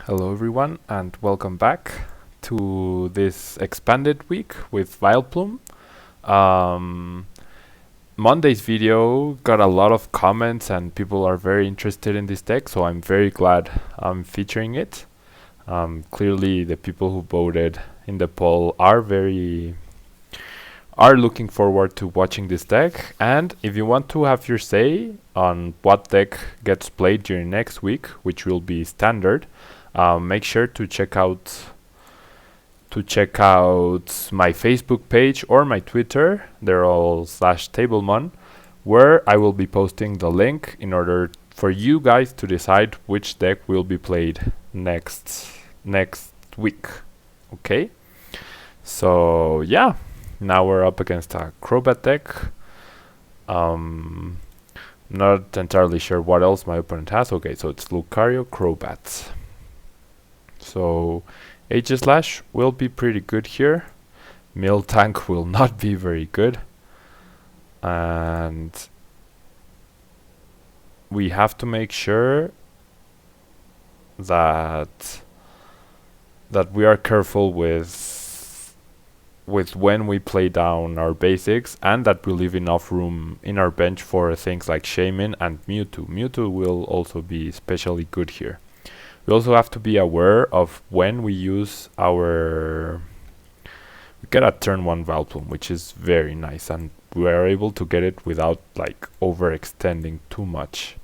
Hello everyone and welcome back to this expanded week with Vileplume. Um, Monday's video got a lot of comments and people are very interested in this deck, so I'm very glad I'm featuring it. Clearly the people who voted in the poll are looking forward to watching this deck, and if you want to have your say on what deck gets played during next week, which will be standard, make sure to check out my Facebook page or my Twitter. They're all /Tablemon, where I will be posting the link in order for you guys to decide which deck will be played next week. Okay, so yeah, now we're up against a Crobat deck. Not entirely sure what else my opponent has. Okay, so it's Lucario, Crobat. So Aegislash will be pretty good here. Miltank will not be very good. And we have to make sure that we are careful with when we play down our basics, and that we leave enough room in our bench for things like Shaymin and Mewtwo. Mewtwo will also be especially good here. We also have to be aware of when we use our... We get a turn 1 Vileplume, which is very nice, and we are able to get it without like overextending too much,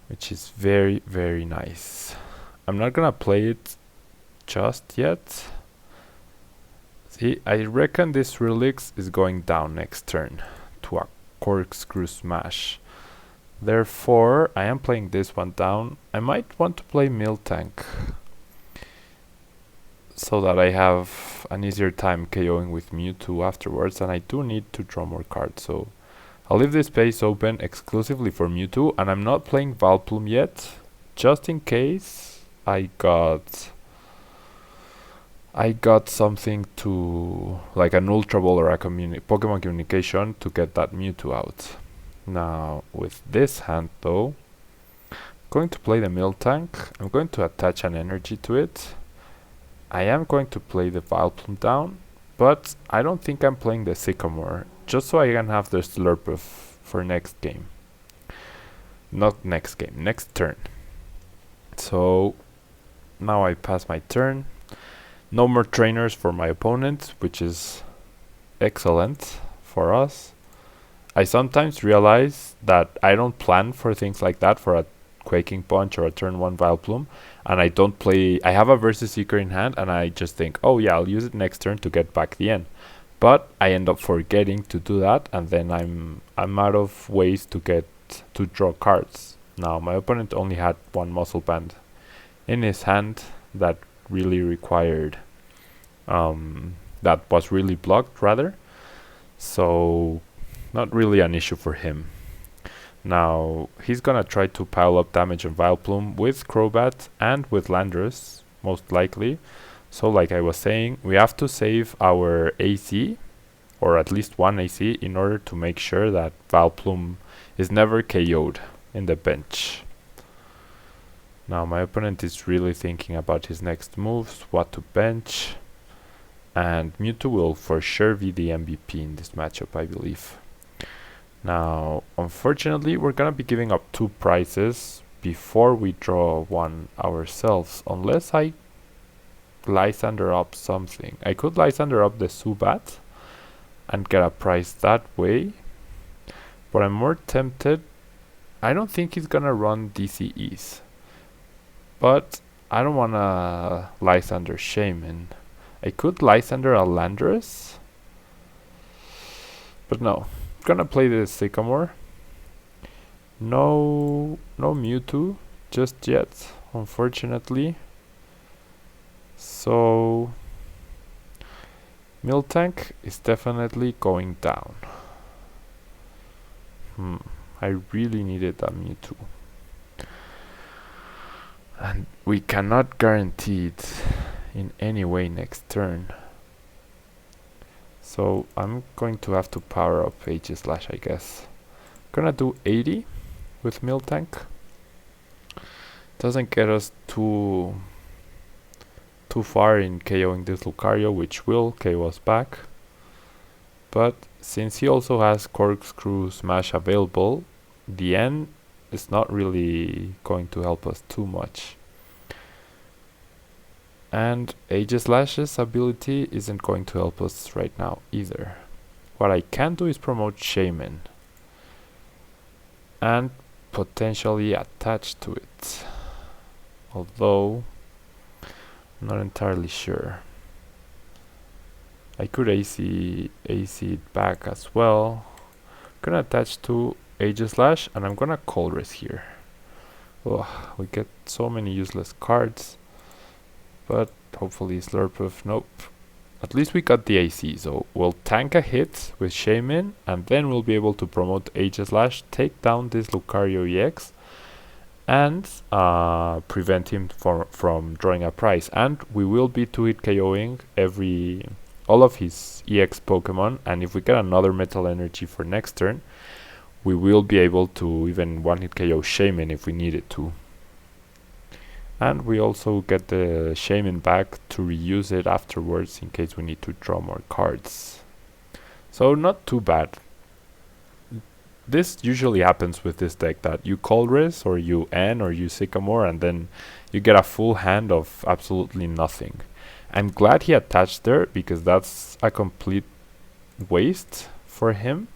which is very, very nice. I'm not gonna play it just yet. See, I reckon this Swirlix is going down next turn to a Corkscrew Smash. Therefore, I am playing this one down. I might want to play Miltank so that I have an easier time KOing with Mewtwo afterwards, and I do need to draw more cards, so I'll leave this space open exclusively for Mewtwo, and I'm not playing Vileplume yet, just in case I got something to, like an Ultra Ball or a Pokemon Communication to get that Mewtwo out. Now, with this hand though, I'm going to play the Miltank. I'm going to attach an energy to it. I am going to play the Vileplume down, but I don't think I'm playing the Sycamore, just so I can have the Slurpuff for next game. Not next game, next turn. So, now I pass my turn. No more trainers for my opponent, which is excellent for us. I sometimes realize that I don't plan for things like that, for a Quaking Punch or a turn 1 Vileplume, and I don't play... I have a Versus Seeker in hand, and I just think, oh yeah, I'll use it next turn to get back the end. But I end up forgetting to do that, and then I'm out of ways to draw cards. Now, my opponent only had one Muscle Band in his hand that really required... that was really blocked, rather. So... not really an issue for him. Now, he's gonna try to pile up damage on Vileplume with Crobat and with Landorus, most likely. So like I was saying, we have to save our AC, or at least one AC, in order to make sure that Vileplume is never KO'd in the bench. Now my opponent is really thinking about his next moves, what to bench, and Mewtwo will for sure be the MVP in this matchup, I believe. Now, unfortunately, we're gonna be giving up 2 prizes before we draw one ourselves, unless I Lysander up something. I could Lysander up the Zubat and get a prize that way, but I'm more tempted. I don't think he's gonna run DCEs, but I don't wanna Lysander Shaymin. I could Lysander a Landorus, but no. Gonna play the Sycamore. No Mewtwo just yet, unfortunately. So Miltank is definitely going down. I really needed a Mewtwo, and we cannot guarantee it in any way next turn. So I'm going to have to power up Aegislash, I guess. Gonna do 80 with Miltank. Doesn't get us too far in KOing this Lucario, which will KO us back. But since he also has Corkscrew Smash available, the N is not really going to help us too much. And Aegislash's ability isn't going to help us right now either. What I can do is promote Shaymin and potentially attach to it, although I'm not entirely sure. I could AC it back as well. I'm gonna attach to Aegislash and I'm gonna Colress here. Ugh, we get so many useless cards, but hopefully Slurpuff. Nope. At least we got the AC, so we'll tank a hit with Shaymin and then we'll be able to promote Aegislash, take down this Lucario EX and prevent him from drawing a prize. And we will be 2-hit KOing all of his EX Pokemon, and if we get another Metal Energy for next turn, we will be able to even 1-hit KO Shaymin if we needed to. And we also get the Shaymin back to reuse it afterwards in case we need to draw more cards. So not too bad. This usually happens with this deck, that you Colress or you N or you Sycamore and then you get a full hand of absolutely nothing. I'm glad he attached there because that's a complete waste for him.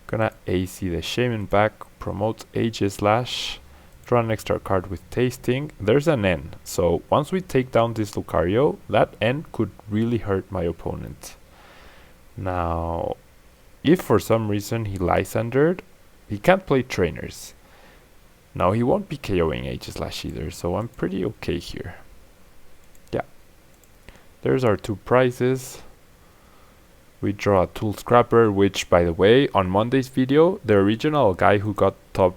Gonna AC the Shaymin back, promote Aegislash, draw an extra card with Tasting. There's an N, so once we take down this Lucario, that N could really hurt my opponent. Now, if for some reason he Lysandered, he can't play Trainers. Now he won't be KOing Aegislash either, so I'm pretty okay here. Yeah. There's our two prizes. We draw a Tool Scrapper, which, by the way, on Monday's video, the original guy who got top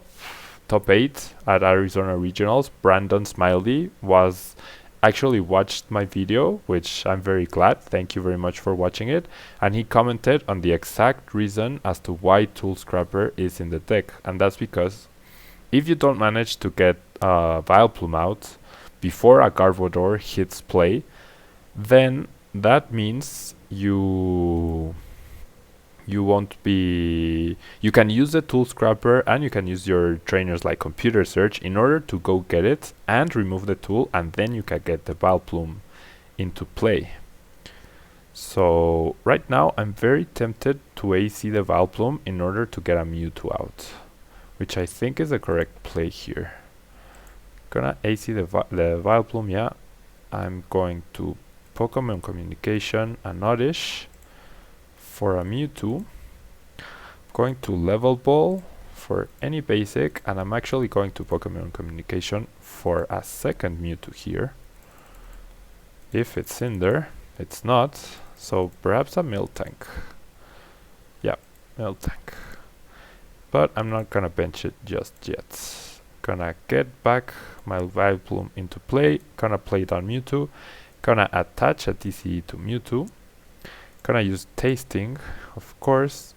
8 at Arizona Regionals, Brandon Smiley, was actually watched my video, which I'm very glad. Thank you very much for watching it. And he commented on the exact reason as to why Tool Scrapper is in the deck. And that's because if you don't manage to get Vileplume out before a Garbodor hits play, then that means you can use the Tool Scrapper and you can use your trainers like Computer Search in order to go get it and remove the tool, and then you can get the Vileplume into play. So right now I'm very tempted to AC the Vileplume in order to get a Mewtwo out, which I think is the correct play here. Gonna AC the Vileplume, yeah. I'm going to Pokémon Communication and Oddish for a Mewtwo. Going to Level Ball for any basic, and I'm actually going to Pokémon Communication for a second Mewtwo here. If it's in there, it's not, so perhaps a Miltank. Yeah, Miltank. But I'm not gonna bench it just yet. Gonna get back my Vileplume into play, gonna play down Mewtwo, gonna attach a TCG to Mewtwo, gonna use Tasting, of course.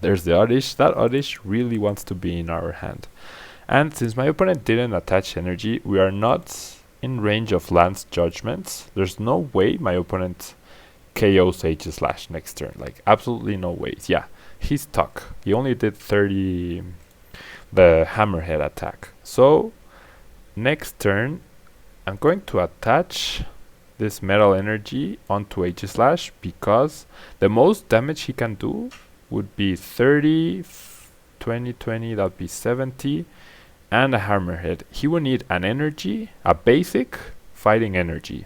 There's the Oddish. That Oddish really wants to be in our hand. And since my opponent didn't attach energy, we are not in range of Lance Judgments. There's no way my opponent KOs Aegislash next turn. Like, absolutely no ways. Yeah, he's stuck. He only did 30 the Hammerhead attack. So next turn I'm going to attach this Metal Energy onto Aegislash because the most damage he can do would be 30, 20, 20, that would be 70, and a Hammerhead. He would need an energy, a basic fighting energy,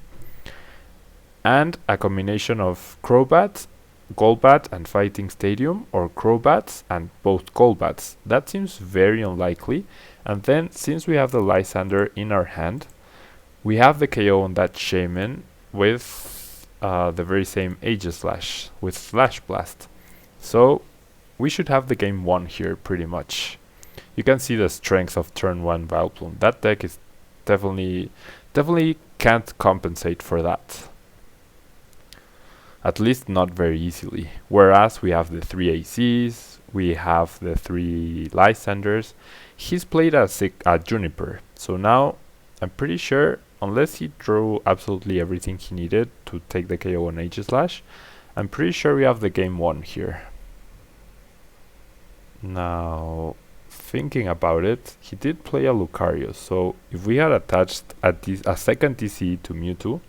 and a combination of Crobat, Golbat, and Fighting Stadium, or Crobats and both Golbats. That seems very unlikely. And then, since we have the Lysander in our hand, we have the KO on that Shaymin with the very same Aegislash with Flash Blast. So we should have the game won here pretty much. You can see the strength of turn 1 Vileplume. That deck is definitely can't compensate for that. At least not very easily. Whereas we have the 3 ACs, we have the 3 Lysanders. He's played a Juniper, so now I'm pretty sure, unless he drew absolutely everything he needed to take the KO on Aegislash, I'm pretty sure we have the game won here. Now, thinking about it, he did play a Lucario, so if we had attached a second TCE to Mewtwo,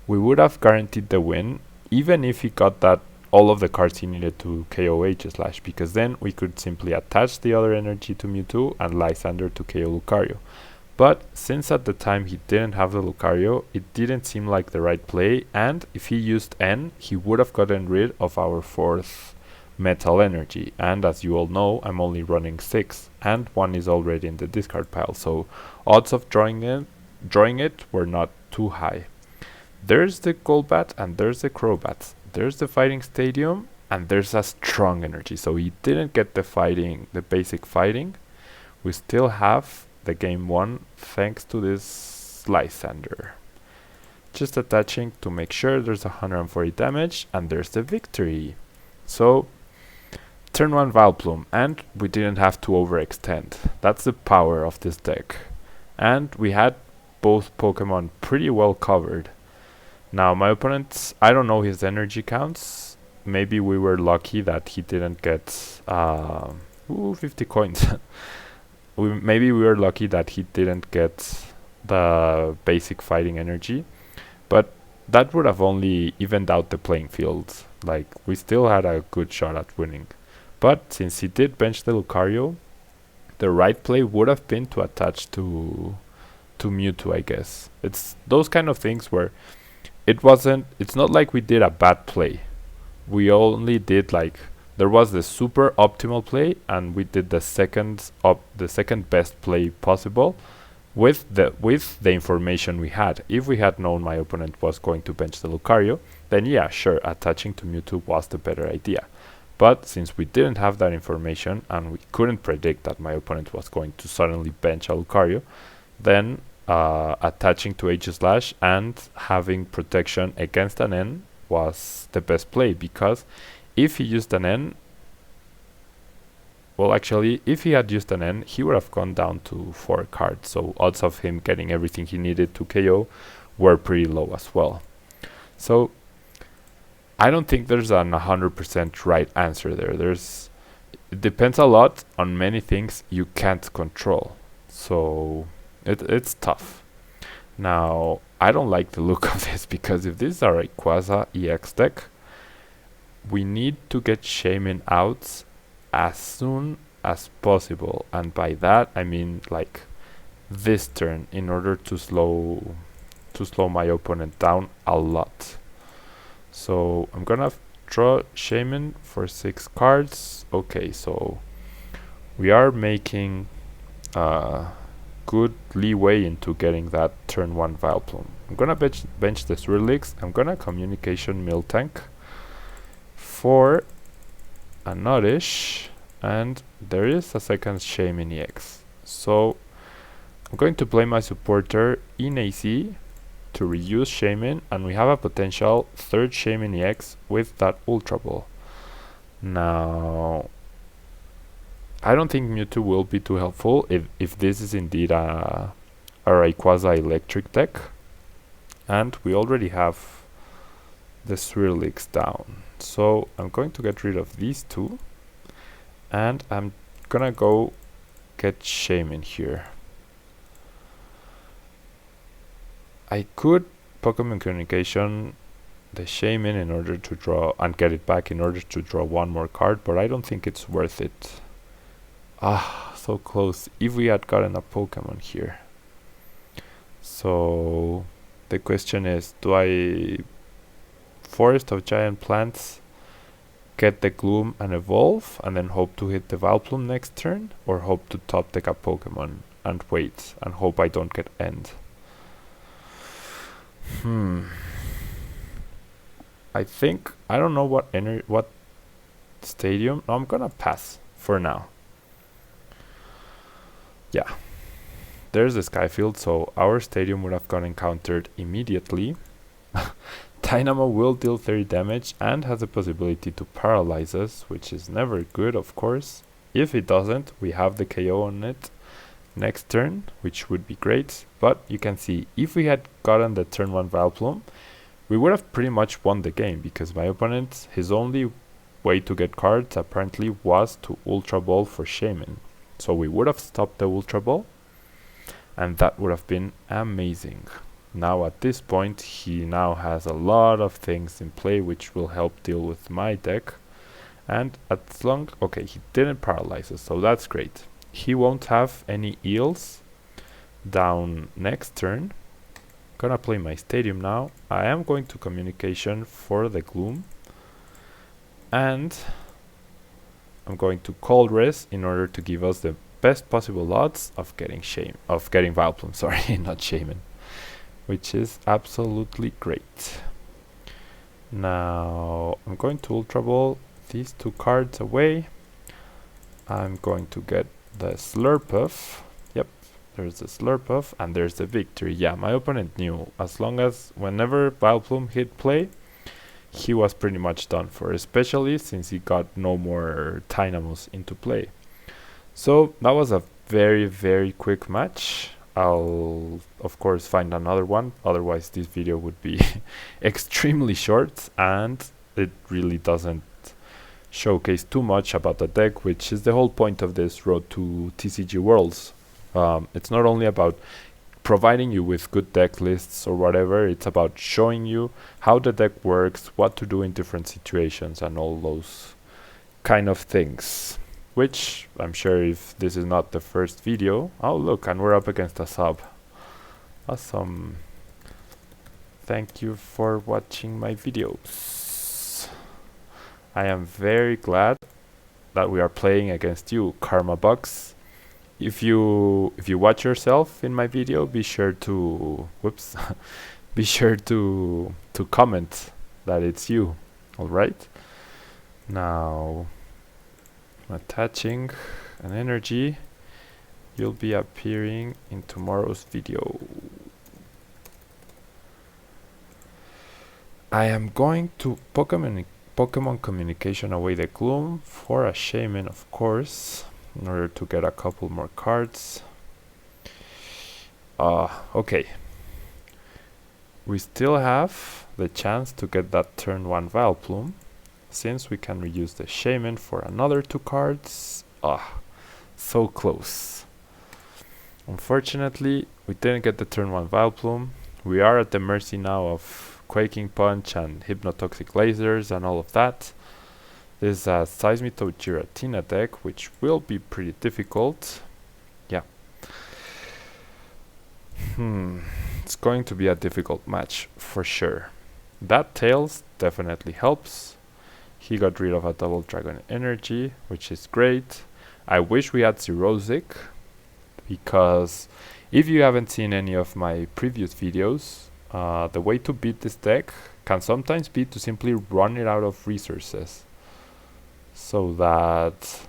we would have guaranteed the win, even if he got that all of the cards he needed to KO Aegislash, because then we could simply attach the other energy to Mewtwo and Lysander to KO Lucario. But since at the time he didn't have the Lucario, it didn't seem like the right play, and if he used N, he would have gotten rid of our fourth metal energy, and as you all know, I'm only running 6, and 1 is already in the discard pile, so odds of drawing it were not too high. There's the Golbat and there's the Crobat. There's the Fighting Stadium and there's a strong energy, so he didn't get the basic fighting. We still have the game won thanks to this Lysander. Just attaching to make sure there's 140 damage, and there's the victory. So turn 1 Vileplume, and we didn't have to overextend. That's the power of this deck. And we had both Pokemon pretty well covered. Now my opponent, I don't know his energy counts. Maybe we were lucky that he didn't get 50 coins. Maybe we were lucky that he didn't get the basic fighting energy, but that would have only evened out the playing field. Like, we still had a good shot at winning. But since he did bench the Lucario, the right play would have been to attach to Mewtwo, I guess. It's those kind of things where it's not like we did a bad play. We only did, like, there was the super optimal play, and we did the second best play possible with the information we had. If we had known my opponent was going to bench the Lucario, then yeah, sure, attaching to Mewtwo was the better idea. But since we didn't have that information and we couldn't predict that my opponent was going to suddenly bench a Lucario, then attaching to Aegislash and having protection against an N was the best play, because if he used an N, well, actually, if he had used an N, he would have gone down to 4 cards, so odds of him getting everything he needed to KO were pretty low as well. So I don't think there's an 100% right answer there. It depends a lot on many things you can't control, so it's tough. Now, I don't like the look of this, because if this is a Rayquaza EX deck, we need to get Shaymin out as soon as possible, and by that I mean like this turn, in order to slow my opponent down a lot. So I'm gonna draw Shaymin for 6 cards. Okay, so we are making good leeway into getting that turn 1 Vileplume. I'm gonna bench the Swirlix. I'm gonna communication Miltank for an Oddish, and there is a second Shaymin-EX. So I'm going to play my supporter in AC to reuse Shaymin, and we have a potential third Shaymin-EX with that Ultra Ball. Now, I don't think Mewtwo will be too helpful if this is indeed a Rayquaza electric deck, and we already have the Swirlix down. So I'm going to get rid of these two, and I'm gonna go get Shaymin here. I could Pokemon Communication the Shaymin in order to draw and get it back in order to draw one more card, but I don't think it's worth it. Ah, so close. If we had gotten a Pokemon here. So the question is, do I Forest of Giant Plants, get the Gloom and evolve, and then hope to hit the Vileplume next turn, or hope to top deck a Pokemon and wait and hope I don't get end? I think, I don't know what stadium. No, I'm gonna pass for now. Yeah, there's the Skyfield, so our stadium would have got encountered immediately. Dynamo will deal 30 damage and has the possibility to paralyze us, which is never good, of course. If it doesn't, we have the KO on it, next turn, which would be great. But you can see, if we had gotten the turn 1 Vileplume, we would have pretty much won the game, because my opponent, his only way to get cards apparently was to Ultra Ball for Shaymin. So we would have stopped the Ultra Ball, and that would have been amazing. Now at this point, he now has a lot of things in play which will help deal with my deck. And as long, okay, he didn't paralyze us, so that's great. He won't have any eels down next turn. Gonna play my stadium now. I am going to communication for the Gloom, and I'm going to cold res in order to give us the best possible odds of getting Vileplume, sorry, not Shaymin, which is absolutely great. Now I'm going to Ultra Ball these two cards away. I'm going to get the Slurpuff. Yep, there's the Slurpuff, and there's the victory. Yeah, my opponent knew, as long as whenever Vileplume hit play, he was pretty much done for, especially since he got no more Dynamos into play. So that was a very, very quick match. I'll of course find another one, otherwise this video would be extremely short, and it really doesn't showcase too much about the deck, which is the whole point of this Road to TCG Worlds. It's not only about providing you with good deck lists or whatever, it's about showing you how the deck works, what to do in different situations, and all those kind of things. Which I'm sure, if this is not the first video, oh look, and we're up against a sub. Awesome. Thank you for watching my videos. I am very glad that we are playing against you, Karma Bucks. If you watch yourself in my video, be sure to be sure to comment that it's you. All right. Now, attaching an energy. You'll be appearing in tomorrow's video. I am going to Pokemon communication away the Gloom for a Shaymin, of course, in order to get a couple more cards. Okay. We still have the chance to get that turn 1 Vileplume, since we can reuse the Shaymin for another 2 cards. So close. Unfortunately, we didn't get the turn 1 Vileplume. We are at the mercy now of Quaking Punch and Hypnotoxic Lasers and all of that. This is a Seismitoad Giratina deck, which will be pretty difficult. Yeah. It's going to be a difficult match for sure. That Tails definitely helps. He got rid of a double Dragon Energy, which is great. I wish we had Xerosic, because if you haven't seen any of my previous videos, the way to beat this deck can sometimes be to simply run it out of resources, so that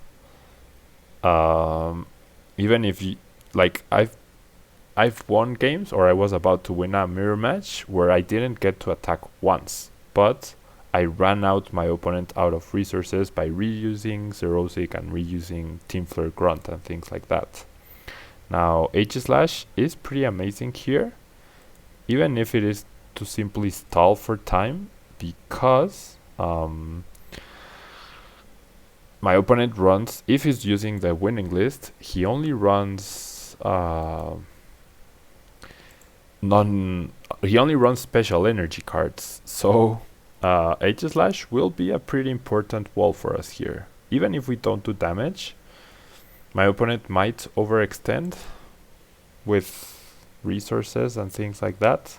even if you, like, I've won games, or I was about to win a mirror match where I didn't get to attack once, but I ran out my opponent out of resources by reusing Xerosic and reusing Team Flare Grunt and things like that. Now, Aegislash is pretty amazing here, even if it is to simply stall for time, because my opponent runs, if he's using the winning list, he only runs he only runs special energy cards, so Aegislash will be a pretty important wall for us here. Even if we don't do damage, my opponent might overextend with resources and things like that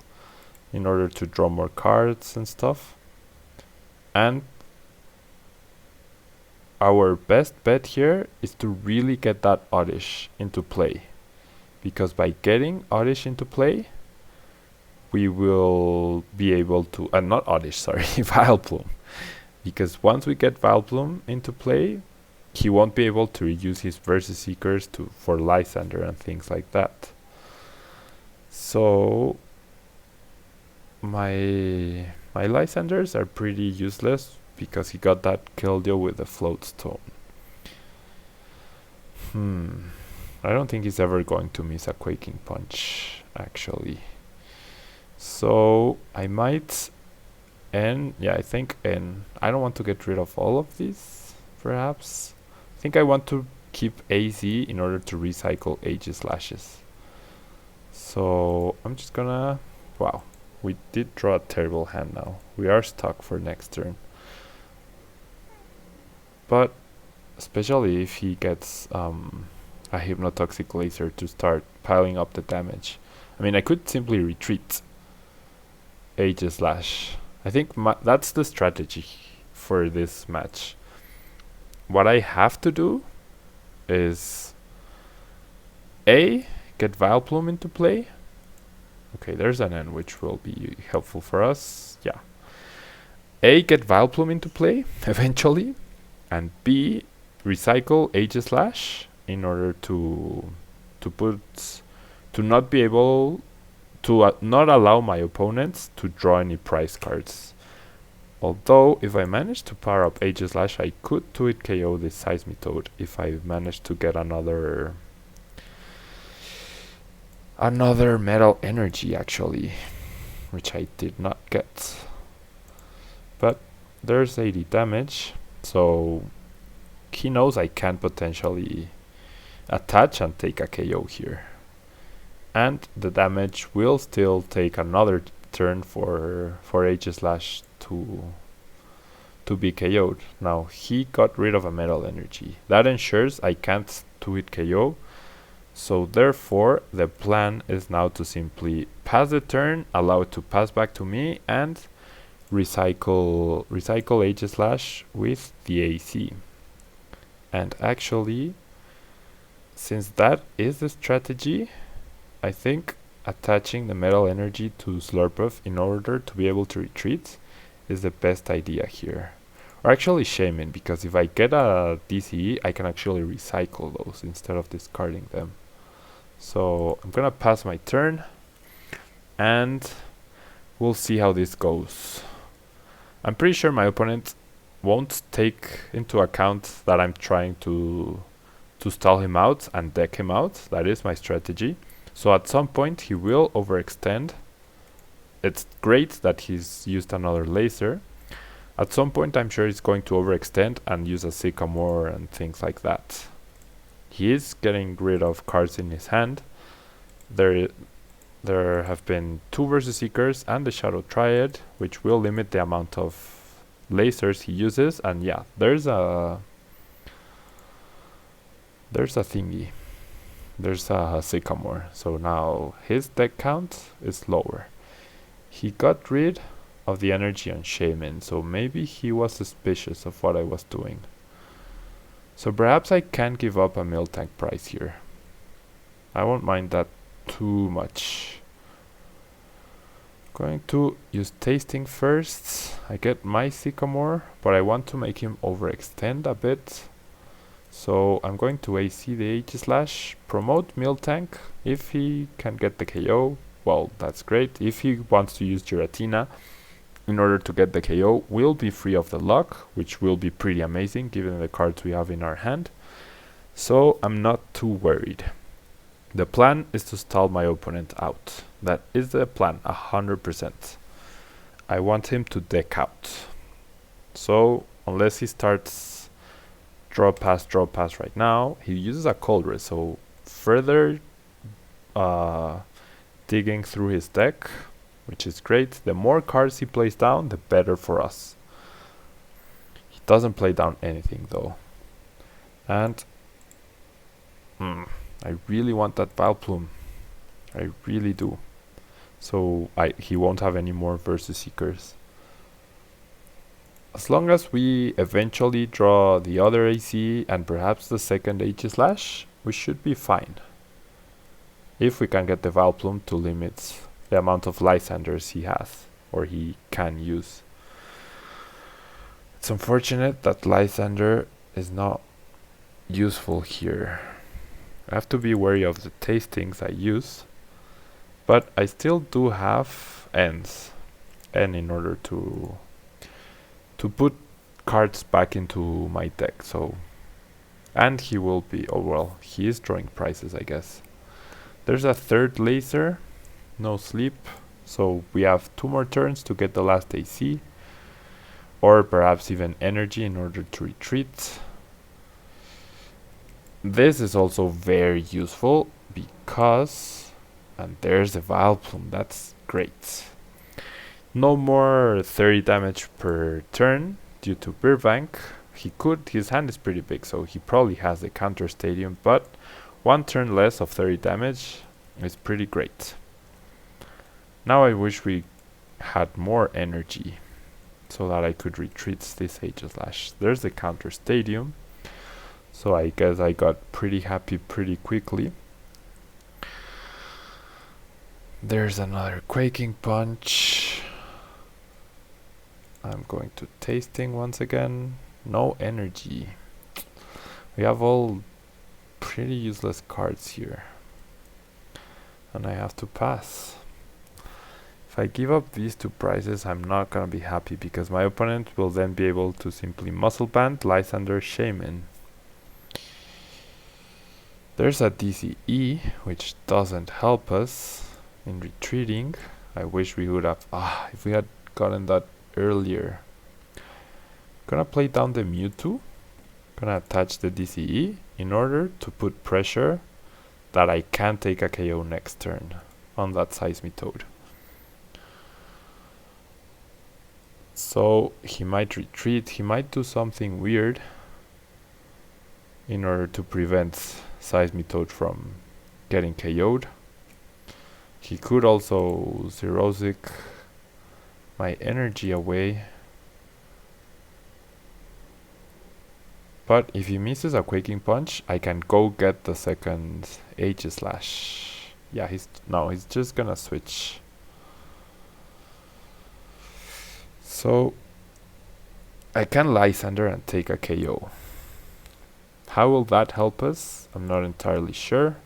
in order to draw more cards and stuff. And our best bet here is to really get that Oddish into play, because by getting Oddish into play, we will be able to, not Oddish, sorry, Vileplume. Because once we get Vileplume into play, he won't be able to use his Versus Seekers for Lysander and things like that. So my Lysanders are pretty useless, because he got that Keldeo with the Float Stone. I don't think he's ever going to miss a Quaking Punch, actually. So I might N. Yeah, I think N. I don't want to get rid of all of these, perhaps. I think I want to keep AZ in order to recycle Aegislashes. So I'm just gonna... Wow, we did draw a terrible hand now. We are stuck for next turn. But especially if he gets a Hypnotoxic Laser to start piling up the damage. I mean, I could simply retreat Aegislash. I think that's the strategy for this match. What I have to do is A, get Vileplume into play. Okay, there's an N which will be helpful for us. Yeah. A, get Vileplume into play eventually, and B, recycle Aegislash in order to not be able to not allow my opponents to draw any prize cards. Although, if I manage to power up Aegislash, I could 2-hit KO this Seismitoad if I manage to get another Metal Energy, actually, which I did not get. But there's 80 damage, so he knows I can potentially attach and take a KO here. And the damage will still take another turn for Aegislash to be KO'd. Now he got rid of a Metal Energy. That ensures I can't 2-hit KO. So therefore the plan is now to simply pass the turn, allow it to pass back to me, and recycle Aegislash with the AC. And actually, since that is the strategy, I think attaching the Metal Energy to Slurpuff in order to be able to retreat is the best idea here. Or actually Shaymin, because if I get a DCE, I can actually recycle those instead of discarding them. So I'm gonna pass my turn, and we'll see how this goes. I'm pretty sure my opponent won't take into account that I'm trying to stall him out and deck him out. That is my strategy. So at some point he will overextend. It's great that he's used another laser. At some point I'm sure he's going to overextend and use a Sycamore and things like that. He is getting rid of cards in his hand. There have been 2 Versus Seekers and the Shadow Triad, which will limit the amount of lasers he uses. And yeah, there's a thingy. There's a Sycamore. So now his deck count is lower. He got rid of the energy on Shaymin, so maybe he was suspicious of what I was doing. So perhaps I can give up a Miltank prize here. I won't mind that too much. Going to use Tasting first. I get my Sycamore, but I want to make him overextend a bit. So I'm going to AC the Aegislash, promote Miltank. If he can get the KO, well, that's great. If he wants to use Giratina in order to get the KO, we'll be free of the lock, which will be pretty amazing given the cards we have in our hand. So I'm not too worried. The plan is to stall my opponent out. That is the plan, 100%. I want him to deck out. So unless he starts draw pass right now, he uses a Colress, so further digging through his deck, which is great. The more cards he plays down, the better for us. He doesn't play down anything though. And I really want that Vileplume. I really do. So he won't have any more Versus Seekers. As long as we eventually draw the other AC and perhaps the second Aegislash, we should be fine. If we can get the Vileplume to limit the amount of Lysanders he has, or he can use. It's unfortunate that Lysander is not useful here. I have to be wary of the tastings I use, but I still do have N in order to put cards back into my deck, so And he will be, oh well, he is drawing prizes, I guess. There's a third laser, no sleep, so we have 2 more turns to get the last AC, or perhaps even energy in order to retreat. This is also very useful because, and there's the Vileplume, that's great. No more 30 damage per turn due to Beer Bank. His hand is pretty big, so he probably has the counter stadium, but 1 turn less of 30 damage is pretty great. Now I wish we had more energy so that I could retreat this Aegislash. There's the counter stadium, so I guess I got pretty happy pretty quickly. There's another Quaking Punch. I'm going to Tasting once again. No energy. We have all pretty useless cards here, and I have to pass. If I give up these 2 prizes, I'm not gonna be happy because my opponent will then be able to simply Muscle Band, Lysander, Shaymin. There's a DCE, which doesn't help us in retreating. I wish we would have, if we had gotten that earlier. Gonna play down the Mewtwo, gonna attach the DCE in order to put pressure that I can take a KO next turn on that Seismitoad. So he might retreat, he might do something weird in order to prevent Seismitoad from getting KO'd. He could also Xerosic my energy away. But if he misses a Quaking Punch, I can go get the second Aegislash. Yeah, he's just gonna switch. So I can Lysander and take a KO. How will that help us? I'm not entirely sure.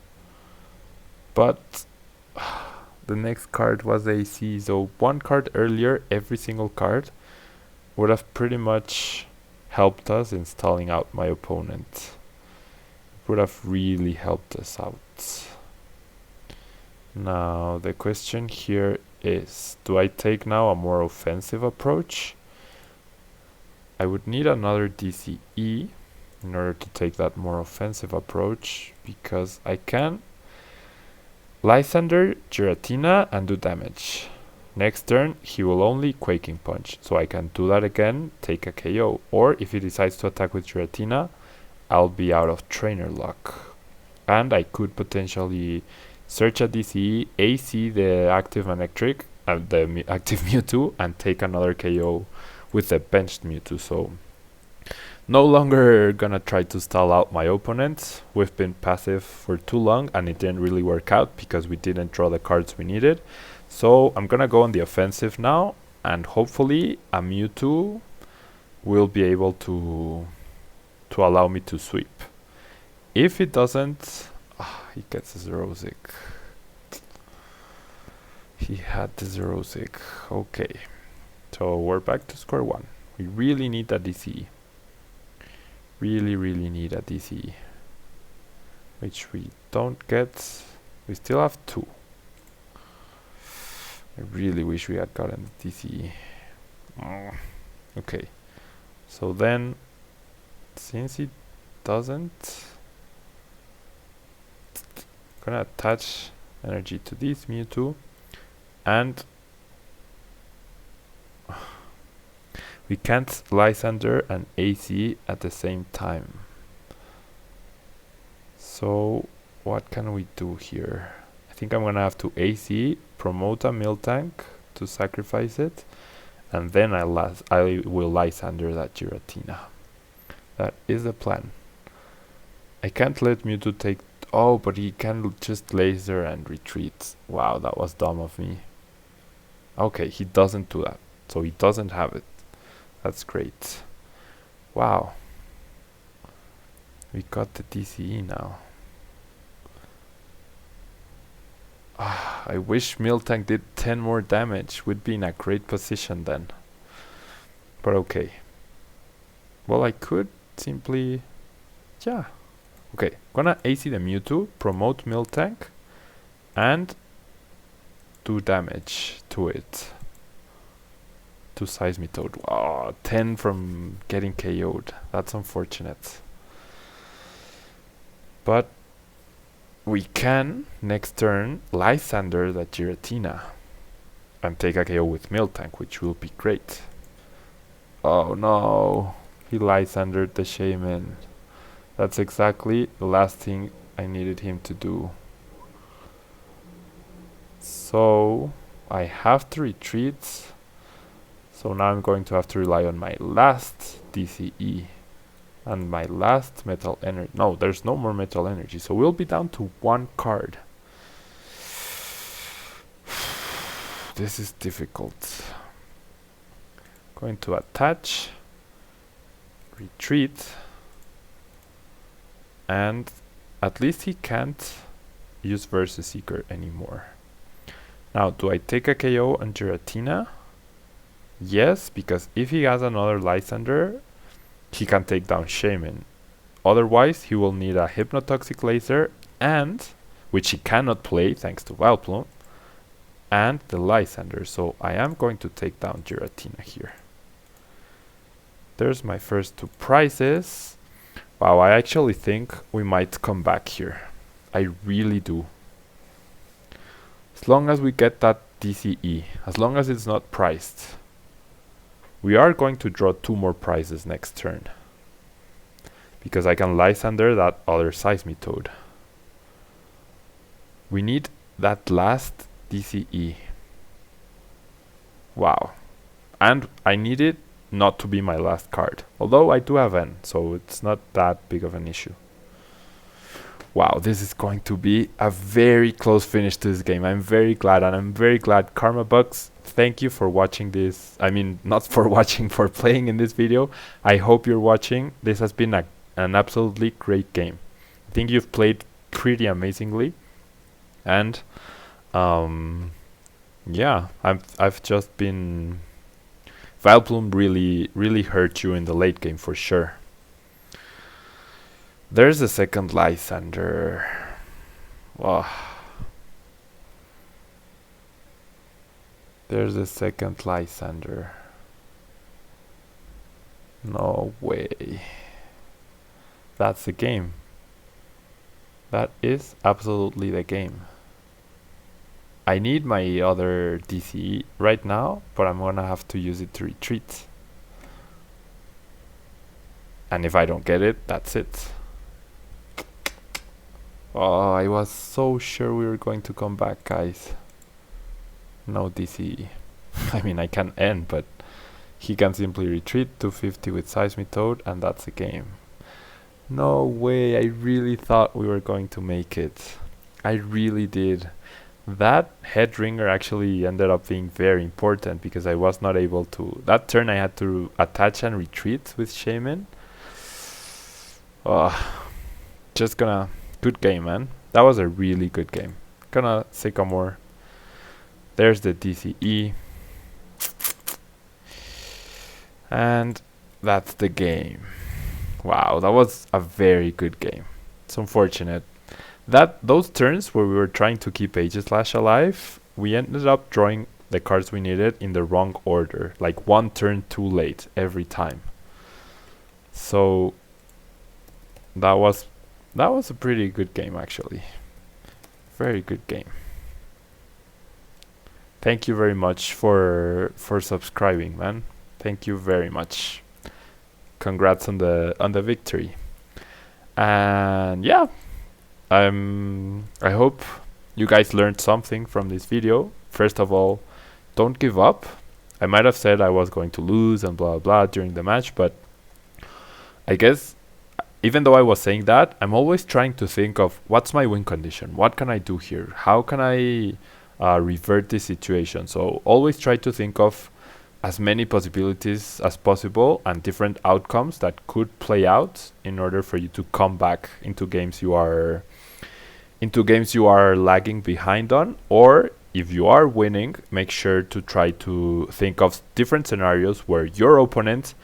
But the next card was AC, so 1 card earlier, every single card would have pretty much helped us in stalling out my opponent. It would have really helped us out. Now the question here is, do I take now a more offensive approach? I would need another DCE in order to take that more offensive approach, because I can Lysander, Giratina and do damage. Next turn he will only Quaking Punch, so I can do that again, take a KO. Or if he decides to attack with Giratina, I'll be out of trainer lock. And I could potentially search a DCE, AC the active Manectric, the active Mewtwo, and take another KO with the benched Mewtwo. So no longer gonna try to stall out my opponent. We've been passive for too long and it didn't really work out because we didn't draw the cards we needed. So I'm gonna go on the offensive now, and hopefully a Mewtwo will be able to allow me to sweep. If it doesn't, he gets a Xerosic. He had the Xerosic. Okay, so we're back to square one. We really need a DCE. Really need a DCE, which we don't get. We still have 2. I really wish we had gotten the DCE. Okay, so then since he doesn't, gonna attach energy to this Mewtwo, and we can't Lysander and AC at the same time. So what can we do here? I think I'm gonna have to AC, promote a Miltank to sacrifice it, and then I will Lysander that Giratina. That is the plan. I can't let Mewtwo take... Oh, but he can just laser and retreat. Wow, that was dumb of me. Okay, he doesn't do that, so he doesn't have it. That's great. Wow. We got the DCE now. I wish Miltank did 10 more damage. We'd be in a great position then. But okay. Well, I could simply Yeah. Okay, gonna AC the Mewtwo, promote Miltank, and do damage to it. To Seismitoad. Oh, 10 from getting KO'd. That's unfortunate. But we can, next turn, Lysander the Giratina and take a KO with Miltank, which will be great. Oh no, he Lysandered the Shaymin. That's exactly the last thing I needed him to do. So I have to retreat. So now I'm going to have to rely on my last DCE and my last Metal Energy. No, there's no more Metal Energy, so we'll be down to one card. This is difficult. Going to attach, retreat, and at least he can't use Versus Seeker anymore. Now, do I take a KO on Giratina? Yes, because if he has another Lysander, he can take down Shaymin. Otherwise, he will need a Hypnotoxic Laser, and which he cannot play thanks to Vileplume, and the Lysander. So I am going to take down Giratina here. There's my first two prizes. Wow, I actually think we might come back here. I really do. As long as we get that DCE, as long as it's not priced. We are going to draw 2 more prizes next turn. Because I can Lysander that other Seismitoad. We need that last DCE. Wow. And I need it not to be my last card. Although I do have N, so it's not that big of an issue. Wow, this is going to be a very close finish to this game. I'm very glad, and I'm very glad Karma Bucks, thank you for watching this. I mean, not for watching, for playing in this video. I hope you're watching. This has been an absolutely great game. I think you've played pretty amazingly. And yeah, I've just been... Vileplume really hurt you in the late game for sure. There's a second Lysander. Wow. There's a second Lysander. No way. That's the game. That is absolutely the game. I need my other DCE right now, but I'm gonna have to use it to retreat. And if I don't get it, that's it. Oh, I was so sure we were going to come back, guys. No DCE. I mean, I can end, but he can simply retreat 250 with Seismitoad, and that's the game. No way, I really thought we were going to make it. I really did. That head ringer actually ended up being very important because I was not able to... That turn I had to attach and retreat with Shaymin. Just gonna... Good game, man. That was a really good game. Gonna Sycamore. There's the DCE. And that's the game. Wow, that was a very good game. It's unfortunate. Those turns where we were trying to keep Aegislash alive, we ended up drawing the cards we needed in the wrong order. Like one turn too late every time. So that was a pretty good game actually. Very good game. Thank you very much for subscribing, man. Thank you very much. Congrats on the victory. And yeah, I hope you guys learned something from this video. First of all, don't give up. I might have said I was going to lose and blah blah during the match, but I guess even though I was saying that, I'm always trying to think of what's my win condition? What can I do here? How can I revert this situation? So always try to think of as many possibilities as possible and different outcomes that could play out in order for you to come back into games you are lagging behind on, or if you are winning, make sure to try to think of different scenarios where your opponent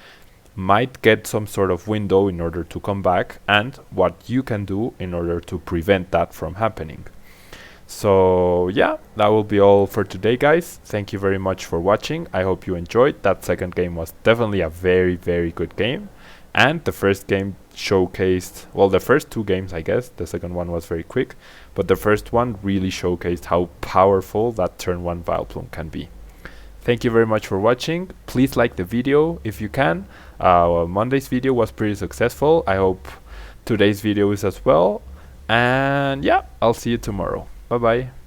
might get some sort of window in order to come back, and what you can do in order to prevent that from happening. So yeah, that will be all for today, guys. Thank you very much for watching. I hope you enjoyed. That second game was definitely a very, very good game. And the first game showcased, well, the first two games, I guess. The second one was very quick. But the first one really showcased how powerful that turn 1 Vileplume can be. Thank you very much for watching. Please like the video if you can. Monday's video was pretty successful. I hope today's video is as well. And yeah, I'll see you tomorrow. Bye bye.